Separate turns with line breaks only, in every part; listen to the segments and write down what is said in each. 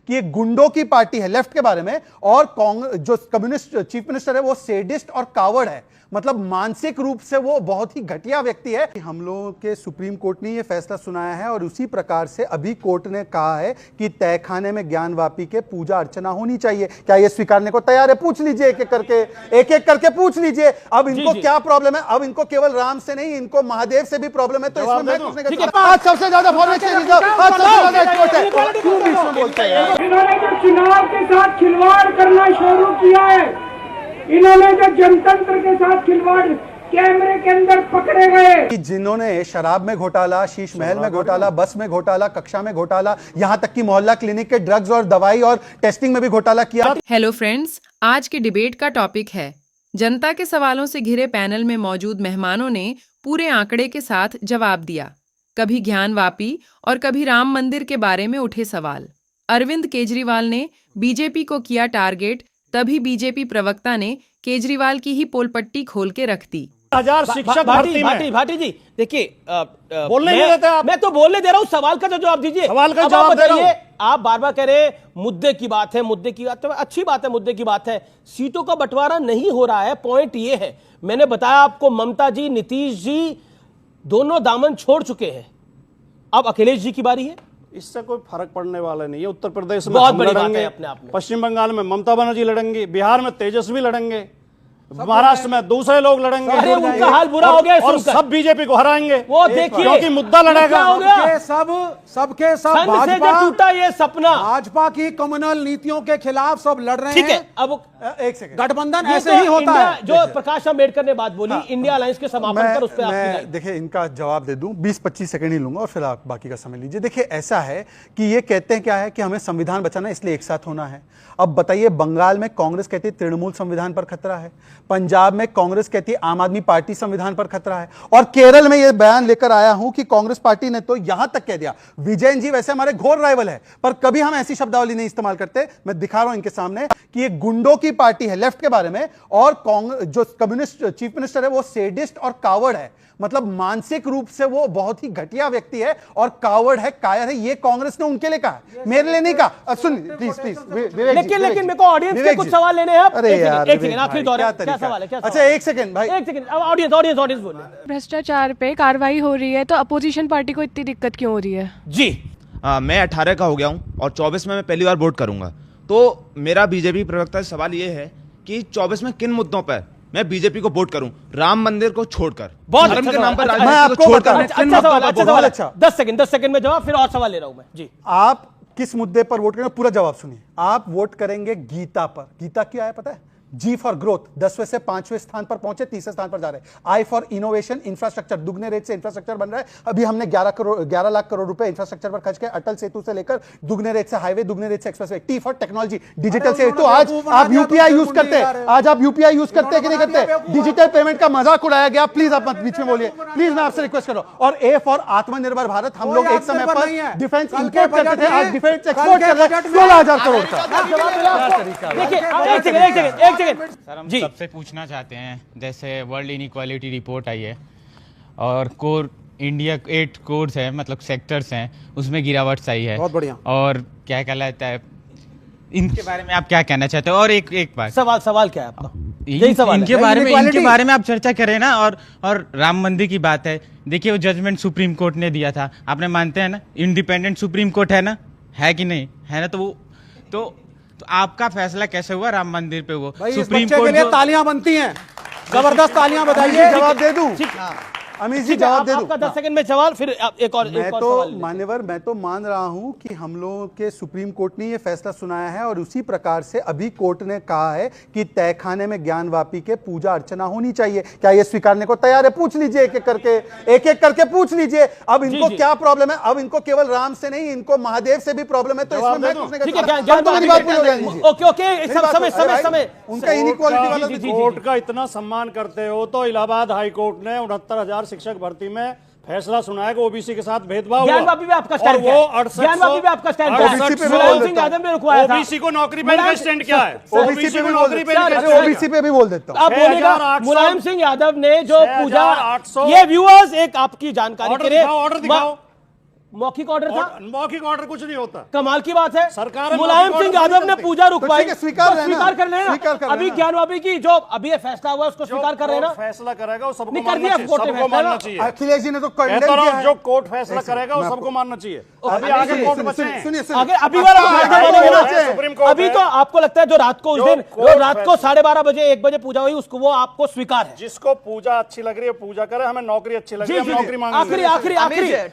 कि ये गुंडों की पार्टी है लेफ्ट के बारे में, और कांग्रेस जो कम्युनिस्ट चीफ मिनिस्टर है वो सेडिस्ट और कावर्ड है, मतलब मानसिक रूप से वो बहुत ही घटिया व्यक्ति है। हम लोगों के सुप्रीम कोर्ट ने ये फैसला सुनाया है और उसी प्रकार से अभी कोर्ट ने कहा है कि तहखाने में ज्ञानवापी के पूजा अर्चना होनी चाहिए। क्या ये स्वीकारने को तैयार है? पूछ लीजिए एक एक करके पूछ लीजिए। अब इनको क्या प्रॉब्लम है? अब इनको केवल राम से नहीं, इनको महादेव से भी प्रॉब्लम है। तो इसमें मैं पूछने का आज सबसे ज्यादा बोलते हैं
इन्होंने जो चुनाव के साथ खिलवाड़ करना शुरू किया है, इन्होंने जो जनतंत्र के साथ खिलवाड़ कैमरे के अंदर पकड़े गए,
जिन्होंने शराब में घोटाला, शीश महल में घोटाला, बस में घोटाला, कक्षा में घोटाला, यहां तक कि मोहल्ला क्लिनिक के ड्रग्स और दवाई और टेस्टिंग में भी घोटाला किया।
हेलो फ्रेंड्स, आज के डिबेट का टॉपिक है जनता के सवालों से घिरे पैनल में मौजूद मेहमानों ने पूरे आंकड़े के साथ जवाब दिया। कभी ज्ञानवापी और कभी राम मंदिर के बारे में उठे सवाल। अरविंद केजरीवाल ने बीजेपी को किया टारगेट, तभी बीजेपी प्रवक्ता ने केजरीवाल की ही पोलपट्टी खोल के रख दी।
हजार शिक्षक भाटी जी देखिए,
बोलने नहीं देते आप।
मैं तो बोलने दे रहा हूं, सवाल का जवाब दीजिए।
सवाल का जवाब दे रहा हूं।
आप बार बार कह रहे मुद्दे की बात है, मुद्दे की बात है, अच्छी बात है, मुद्दे की बात है। सीटों का बंटवारा नहीं हो रहा है, पॉइंट ये है। मैंने बताया आपको, ममता जी, नीतीश जी दोनों दामन छोड़ चुके हैं, अब अखिलेश जी की बारी है।
इससे कोई फर्क पड़ने वाला नहीं है। उत्तर प्रदेश में
बहुत
हम
बड़ी बात
लड़ेंगे,
है अपने आप में।
पश्चिम बंगाल में ममता बनर्जी लड़ेंगे, बिहार में तेजस्वी लड़ेंगे, महाराष्ट्र में दूसरे लोग लड़ेंगे।
अरे उनका हाल बुरा हो गया
और सब बीजेपी को हराएंगे।
वो देखिए,
क्योंकि मुद्दा लड़ेगा।
सबके सब
भाजपा टूटा ये सपना,
भाजपा की कम्युनल नीतियों के खिलाफ सब लड़ रहे हैं।
ठीक है, अब
एक सेकंड,
गठबंधन ऐसे ही होता है।
जो प्रकाश अम्बेडकर ने बात बोली, इंडिया अलायंस के समापन पर, उस पर आपकी
देखिए इनका जवाब दे दूं, 20-25 सेकंड ही लूंगा और फिर आप बाकी का समय लीजिए। देखिए ऐसा है कि ये कहते हैं क्या है कि हमें संविधान बचाना है, इसलिए एक साथ होना है। अब बताइए, बंगाल में कांग्रेस कहती है तृणमूल संविधान पर खतरा है, पंजाब में कांग्रेस कहती है आम आदमी पार्टी संविधान पर खतरा है, और केरल में यह बयान लेकर आया हूं कि कांग्रेस पार्टी ने तो यहां तक कह दिया, विजयन जी वैसे हमारे घोर राइवल है पर कभी हम ऐसी शब्दावली नहीं इस्तेमाल करते। मैं दिखा रहा हूं इनके सामने कि ये गुंडों की पार्टी है लेफ्ट के बारे में, और कांग्रेस जो कम्युनिस्ट चीफ मिनिस्टर है वो सेडिस्ट और कावर्ड है, मतलब मानसिक रूप से वो बहुत ही घटिया व्यक्ति है और कावर्ड है, कायर है। ये कांग्रेस ने उनके लिए कहा, मेरे लिए नहीं कहा। सुन प्लीज
लेकिन मेरे को ऑडियंस के कुछ सवाल लेने हैं।
अरे यार,
एक सेकंड, आखिरी दौर है, क्या सवाल है?
अच्छा एक सेकंड भाई,
एक सेकंड, ऑडियंस बोलिए।
भ्रष्टाचार पे कार्रवाई हो रही है तो अपोजिशन पार्टी को इतनी दिक्कत क्यों हो रही है?
जी
मैं 18 का हो गया हूं और 24 में मैं पहली बार वोट करूंगा। तो मेरा बीजेपी प्रवक्ता से सवाल ये है कि 24 में किन मुद्दों पर मैं बीजेपी को वोट करूं, राम मंदिर को छोड़कर, धर्म के नाम पर राजनीति को छोड़कर।
अच्छा सवाल, अच्छा 10 सेकंड में जवाब, फिर और सवाल ले रहा हूं मैं जी।
आप किस मुद्दे पर वोट करेंगे? पूरा जवाब सुनिए। आप वोट करेंगे गीता पर। गीता क्या है पता है? जी फॉर ग्रोथ, 10वें से 5वें स्थान पर पहुंचे, 30वें स्थान पर जा रहे हैं। आई फॉर इनोवेशन, इंफ्रास्ट्रक्चर, दुगने रेट से इंफ्रास्ट्रक्चर बन रहा है। अभी हमने 11 लाख करोड़ रुपए इंफ्रास्ट्रक्चर पर खर्च किया, अटल सेतु से लेकर दुगने रेट से हाईवे, दुगने रेट से expressway. T for technology, digital से। तो आज आप यूपीआई यूज करते हैं, आज आप यूपीआई यूज करते हैं कि नहीं करते? डिजिटल पेमेंट का मजाक उड़ाया गया। प्लीज आप मत बीच में बोलिए, प्लीज, मैं आपसे रिक्वेस्ट कर रहा हूं। और ए फॉर आत्मनिर्भर भारत, हम लोग एक समय पर डिफेंस इंपोर्ट करते थे, आज डिफेंस एक्सपोर्ट कर रहे हैं 16,000 करोड़ का।
जी
सबसे पूछना चाहते हैं, जैसे वर्ल्ड इनइक्वालिटी रिपोर्ट आई है और कोर इंडिया 8 कोर्स है, मतलब सेक्टर्स हैं, उसमें गिरावट आई है।
बहुत बढ़िया।
और क्या कहलाता है, इनके बारे में आप क्या कहना चाहते हो? और एक बात,
सवाल क्या है आपका? यही सवाल
इनके बारे में आप चर्चा करें ना। और राम मंदिर की बात है, देखिए वो जजमेंट सुप्रीम कोर्ट ने दिया था, आपने मानते हैं ना, इंडिपेंडेंट सुप्रीम कोर्ट है ना, है कि नहीं है ना? तो आपका फैसला कैसे हुआ राम मंदिर पे? वो सुप्रीम कोर्ट के लिए
तालियां बनती हैं, जबरदस्त तालियां बताइए।
जवाब दे दूं अमित जी, जवाब दे दूं।
आपका 10 सेकंड में सवाल, फिर एक और
मान्यवर, मैं तो मान रहा हूं कि हम लोगों के सुप्रीम कोर्ट ने ये फैसला सुनाया है और उसी प्रकार से अभी कोर्ट ने कहा है कि तहखाने में ज्ञानवापी के पूजा अर्चना होनी चाहिए। क्या ये स्वीकारने को तैयार है? पूछ लीजिए एक एक करके पूछ लीजिए। अब इनको क्या प्रॉब्लम है? अब इनको केवल राम से नहीं, इनको महादेव से भी प्रॉब्लम है। तो इसमें मैं पूछने का, उनका इनइक्वालिटी वाला
कोर्ट का इतना सम्मान करते हो तो इलाहाबाद हाई कोर्ट ने 69,000 शिक्षक भर्ती में फैसला सुनाया कि ओबीसी के साथ भेदभाव हुआ।
ज्ञानवापी भी आपका स्टैंड क्या है? ज्ञानवापी भी आपका स्टैंड क्या है? मुलायम सिंह यादव ने रुकवाया था।
ओबीसी को नौकरी पे का स्टैंड क्या है?
ओबीसी पे भी बोल देता हूं।
अब बोलेगा मुलायम सिंह यादव ने जो पूजा, ये व्यूअर्स एक आपकी जानकारी के लिए,
ऑर्डर दिखाओ।
मौखिक ऑर्डर था।
मौखिक ऑर्डर कुछ नहीं होता।
कमाल की बात है,
सरकार है,
मुलायम
मौखिक
सिंह
ऑर्डर
यादव ने
नहीं
पूजा रुकवाई,
ठीक है, स्वीकार
तो
लेना।
स्वीकार कर लेना।
स्वीकार कर
अभी
लेना।
ज्ञानवापी की जो अभी ये फैसला हुआ है उसको स्वीकार कर लेना।
फैसला करेगा वो सबको
नहीं, कर
मानना
दिया
चाहिए,
कोर्ट ने
सबको
फैसला।
मानना चाहिए।
अखिलेश जी ने तो
कहता
condemn किया
रहा
है।
जो कोर्ट फैसला
ऐसे,
करेगा वो
मैं
सबको मानना चाहिए।
अभी
अभी आगे
सुनिए,
कोर्ट
सुनिए,
बचे
सुनिए,
हैं।
सुनिए, सुनिए।
आगे अभी वाला
सुप्रीम कोर्ट
अभी
है।
तो आपको लगता है जो रात को उस
जो
दिन
कोर्ट
रात को 12:30 बजे 1 बजे पूजा हुई उसको वो आपको स्वीकार है।
जिसको पूजा अच्छी लग रही है पूजा करे, हमें नौकरी अच्छी लग रही है हम नौकरी मांगेंगे।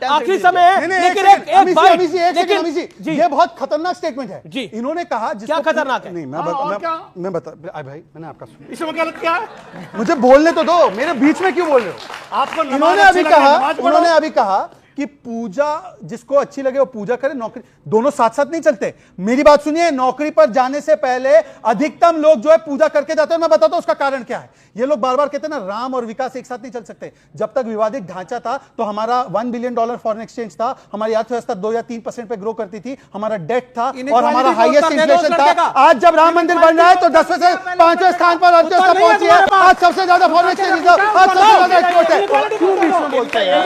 आखिरी समय है, लेकिन एक बाइट, लेकिन
ये बहुत खतरनाक स्टेटमेंट है
जी।
इन्होंने कहा
क्या खतरनाक है?
नहीं मैं बता भाई मैंने आपका सुना,
इसमें गलत क्या है?
मुझे बोलने तो दो, मेरे बीच में क्यों बोल रहे हो?
आपको नमाज
इन्होंने
अच्छी
अभी
लग रही है,
कहा
नमाज पढ़ो।
उन्होंने अभी कहा कि पूजा जिसको अच्छी लगे वो पूजा करे, नौकरी दोनों साथ साथ नहीं चलते। मेरी बात सुनिए, नौकरी पर जाने से पहले अधिकतम लोग जो है पूजा करके जाते हैं। मैं बताता हूं उसका कारण क्या है। ये लोग बार बार कहते हैं ना राम और विकास एक साथ नहीं चल सकते। जब तक विवादित ढांचा था तो हमारा $1 बिलियन फॉरेन एक्सचेंज था, हमारी अर्थव्यवस्था 2 या 3% पे ग्रो करती थी, हमारा डेट था और हमारा हाईएस्ट इन्फ्लेशन था। आज जब राम मंदिर बन रहा है तो 10वें से 5वें स्थान पर अर्थव्यवस्था पहुंची है। आज सबसे ज्यादा फॉरेन एक्सचेंज रिजर्व, आज सबसे ज्यादा एक्सपोर्ट है। क्यों बीच में बोलते हैं?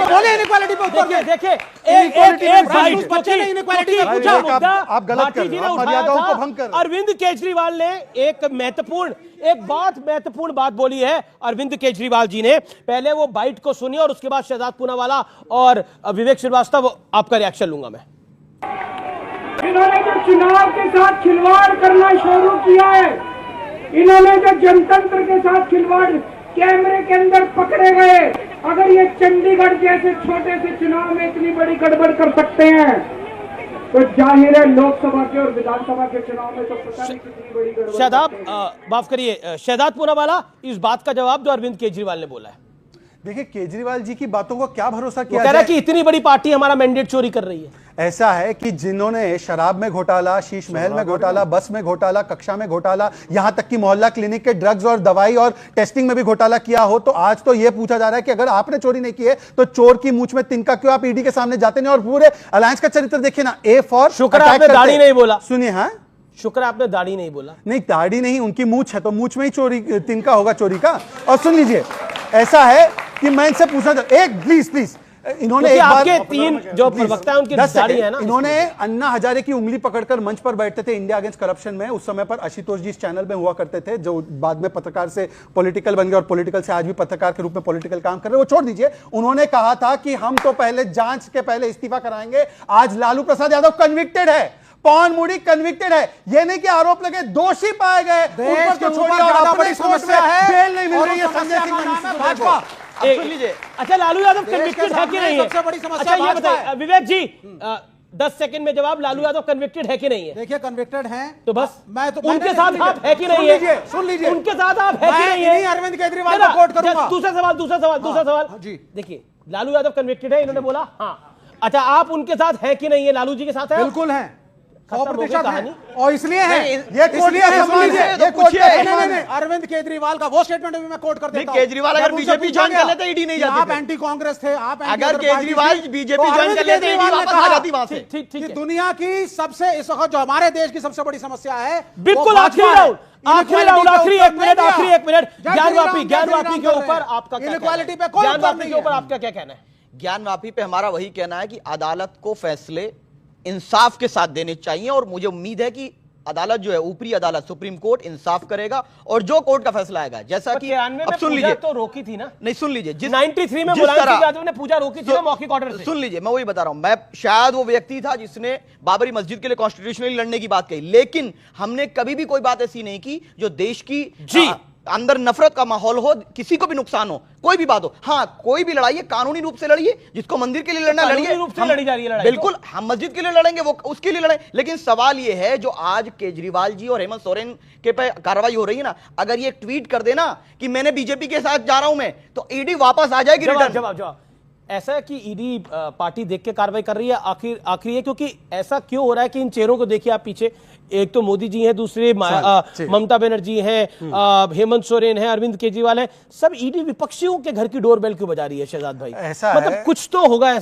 देखिए
आप गलत कर रहे हो, आप मर्यादाओं को भंग कर रहे हो।
अरविंद केजरीवाल ने एक महत्वपूर्ण बात बोली है। अरविंद केजरीवाल जी ने पहले वो बाइट को सुनी और उसके बाद शहजाद पूनावाला और विवेक श्रीवास्तव आपका रिएक्शन लूंगा मैं।
इन्होंने जो चुनाव के साथ खिलवाड़ करना शुरू किया है, इन्होंने जो जनतंत्र के साथ खिलवाड़ कैमरे के अंदर पकड़े गए, अगर ये चंडीगढ़ जैसे छोटे से चुनाव में इतनी बड़ी गड़बड़ कर सकते हैं तो जाहिर है लोकसभा के और विधानसभा के चुनाव में तो पता नहीं कितनी बड़ी गड़बड़।
शहजाद माफ करिए, शहजाद पूनावाला इस बात का जवाब जो अरविंद केजरीवाल ने बोला है।
देखिए केजरीवाल जी की बातों को क्या भरोसा
वो
किया
कह रहा है
जाए?
कि इतनी बड़ी पार्टी हमारा मैंडेट चोरी कर रही है।
ऐसा है कि जिन्होंने शराब में घोटाला, शीश महल में घोटाला, बस में घोटाला, कक्षा में घोटाला, यहां तक कि मोहल्ला क्लिनिक के ड्रग्स और दवाई और टेस्टिंग में भी घोटाला किया हो, तो आज तो यह पूछा जा रहा है कि अगर आपने चोरी नहीं की है तो चोर की मूंछ में तिनका क्यों आप ईडी के सामने जाते नहीं? और पूरे अलायंस का चरित्र देखिए ना, ए फॉर
शुक्र है आपने दाढ़ी नहीं बोला।
सुनिए, हाँ
शुक्र है आपने दाढ़ी नहीं बोला।
नहीं, दाढ़ी नहीं, उनकी मूंछ है तो मूंछ में ही चोरी तिनका होगा चोरी का। और सुन लीजिए, ऐसा है कि मैं इनसे पूछना चाहता, एक प्लीज इन्होंने एक बार
आपके 3 जो प्रवक्ता है उनकी दाढ़ी है ना,
इन्होंने अन्ना हजारे की उंगली पकड़कर मंच पर बैठते थे इंडिया अगेंस्ट करप्शन में। उस समय पर आशुतोष जी इस चैनल में हुआ करते थे, जो बाद में पत्रकार से पॉलिटिकल बन गए और पॉलिटिकल से आज भी पत्रकार के रूप में पॉलिटिकल काम कर रहे हैं। वो छोड़ दीजिए, उन्होंने कहा था कि हम तो पहले जांच के पहले इस्तीफा कराएंगे। आज लालू प्रसाद यादव कन्विक्टेड है, पवन मुड़ी कन्विक्टेड है। ये नहीं कि आरोप लगे, दोषी पाए गए, ऊपर तो छोड़िए और अपने
बड़ी समस्या है,
बेल नहीं मिल रही है संजय सिंह
भाजपा।
अच्छा लालू यादव कन्विक्टेड है कि नहीं है?
सबसे बड़ी समस्या
अच्छा ये
भाजपा
बताइए विवेक जी, 10 सेकंड में जवाब, लालू यादव कन्विक्टेड है कि नहीं है?
देखिए कन्विक्टेड हैं
तो बस
मैं तो
उनके साथ आप है कि नहीं है?
सुन लीजिए
उनके साथ आप है कि
मैं
नहीं है?
इन्हीं अरविंद केजरीवाल को कोट करूंगा।
दूसरा सवाल
हाँ, जी।
देखिए लालू यादव कन्विक्टेड है, इन्होंने बोला हाँ। अच्छा आप उनके साथ है कि नहीं है? लालू जी के साथ है?
बिल्कुल है,
खत्म हो गई
100%
कहानी।
है। और इसलिए है,
ये कोट
इसलिए
का
है,
सम्मान
सुन लीजिए,
है,
ये
ये
कोट
कोट का
का
सम्मान
नहीं,
है।
अरविंद केजरीवाल का वो स्टेटमेंट भी मैं कोट कर देता हूं।
केजरीवाल अगर
जब उनसे
बीजेपी
पूछा
ज्वाइन कर
गया
लेते ईडी नहीं
कि
जाती
आप
फिर।
एंटी कांग्रेस थे, आप एंटी
अगर
अदर पार्टी
केजरीवाल
थी,
बीजेपी
तो
ज्वाइन
अरविंद
कर लेते ईडी
केजरीवाल ने
वापस आ
कहा
जाती वहां से।
ठीक
कि
है
दुनिया की सबसे इस वक्त जो हमारे देश की सबसे बड़ी समस्या है,
बिल्कुल
वो
आखिरी
भाजपा है।
राउंड, आखिरी एक मिनट ज्ञानवापी के ऊपर आपका क्या कहना है?
इनइक्वालिटी पे कोई उत्तर
ज्ञानवापी
नहीं
के ऊपर
है।
आपका क्या कहना है?
ज्ञानवापी पे हमारा वही कहना है कि अदालत को फैसले इंसाफ के साथ देने चाहिए और मुझे उम्मीद है कि अदालत जो है ऊपरी अदालत सुप्रीम कोर्ट इंसाफ करेगा और जो कोर्ट का फैसला आएगा, जैसा कि अब सुन लीजिए,
तो रोकी थी ना,
नहीं सुन लीजिए,
93 में मुलायम सिंह यादव ने पूजा रोकी थी ना मौखिक ऑर्डर से।
सुन लीजिए, मैं वही बता रहा हूं, मैं शायद वो व्यक्ति था जिसने बाबरी मस्जिद के लिए कॉन्स्टिट्यूशनली लड़ने की बात कही, लेकिन हमने कभी भी कोई बात ऐसी नहीं की जो देश की अंदर नफरत का माहौल हो, किसी को भी नुकसान हो, कोई भी बात हो। हाँ, कोई भी लड़ाई है कानूनी रूप से लड़िए, जिसको मंदिर के लिए लड़ना लड़िए,
रूप से लड़ी जा रही है लड़ाई,
बिल्कुल हम मस्जिद के लिए लड़ेंगे, वो उसके लिए लड़ें। लेकिन सवाल ये है जो आज केजरीवाल जी और हेमंत सोरेन के पे कार्रवाई हो रही है ना, अगर ये ट्वीट कर देना कि मैंने बीजेपी के साथ जा रहा हूं मैं, तो ईडी वापस आ जाएगी रिटर्न।
जवाब ऐसा है कि ईडी पार्टी देख के कार्रवाई कर रही है, आखिर है क्योंकि ऐसा क्यों हो रहा है कि इन चेहरों को देखिए आप पीछे, एक तो मोदी जी हैं, दूसरे ममता बनर्जी हैं, हेमंत सोरेन है, अरविंद केजरीवाल है, सब ईडी विपक्षियों के घर की डोरबेल क्यों बजा रही है शहजाद भाई?
ऐसा
मतलब
है,
कुछ तो होगा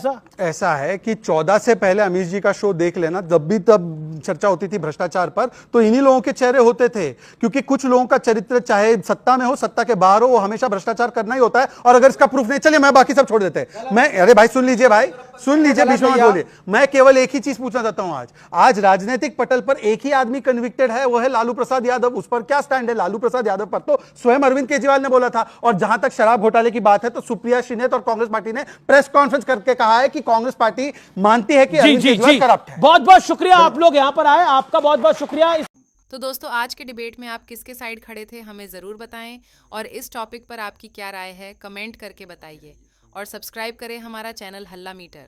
ऐसा है कि 14 से पहले अमीश जी का शो देख लेना, जब भी तब चर्चा होती थी भ्रष्टाचार पर, तो इन्हीं लोगों के चेहरे होते थे। क्योंकि कुछ लोगों का चरित्र चाहे सत्ता में हो सत्ता के बाहर हो, वो हमेशा भ्रष्टाचार करना ही होता है। और अगर इसका प्रूफ नहीं, चलिए मैं बाकी सब छोड़ देते हैं, मैं, अरे भाई सुन लीजिए, भाई सुन लीजिए, बीच में मत बोलिए। मैं केवल एक ही चीज पूछना चाहता हूं। आज राजनीतिक पटल पर एक ही आदमी कन्विक्टेड है, वो है लालू प्रसाद यादव। उस पर क्या स्टैंड है? लालू प्रसाद यादव पर तो स्वयं अरविंद केजरीवाल ने बोला था। और जहां तक शराब घोटाले की बात है तो सुप्रिया श्रीनेत और कांग्रेस पार्टी ने प्रेस कॉन्फ्रेंस करके कहा है कि कांग्रेस पार्टी मानती है कि अरविंद केजरीवाल करप्ट है।
बहुत बहुत शुक्रिया, आप लोग यहां पर आए, आपका बहुत बहुत शुक्रिया।
तो दोस्तों, आज के डिबेट में आप किसके साइड खड़े थे हमें ज़रूर बताएं, और इस टॉपिक पर आपकी क्या राय है कमेंट करके बताइए, और सब्सक्राइब करें हमारा चैनल हल्ला मीटर।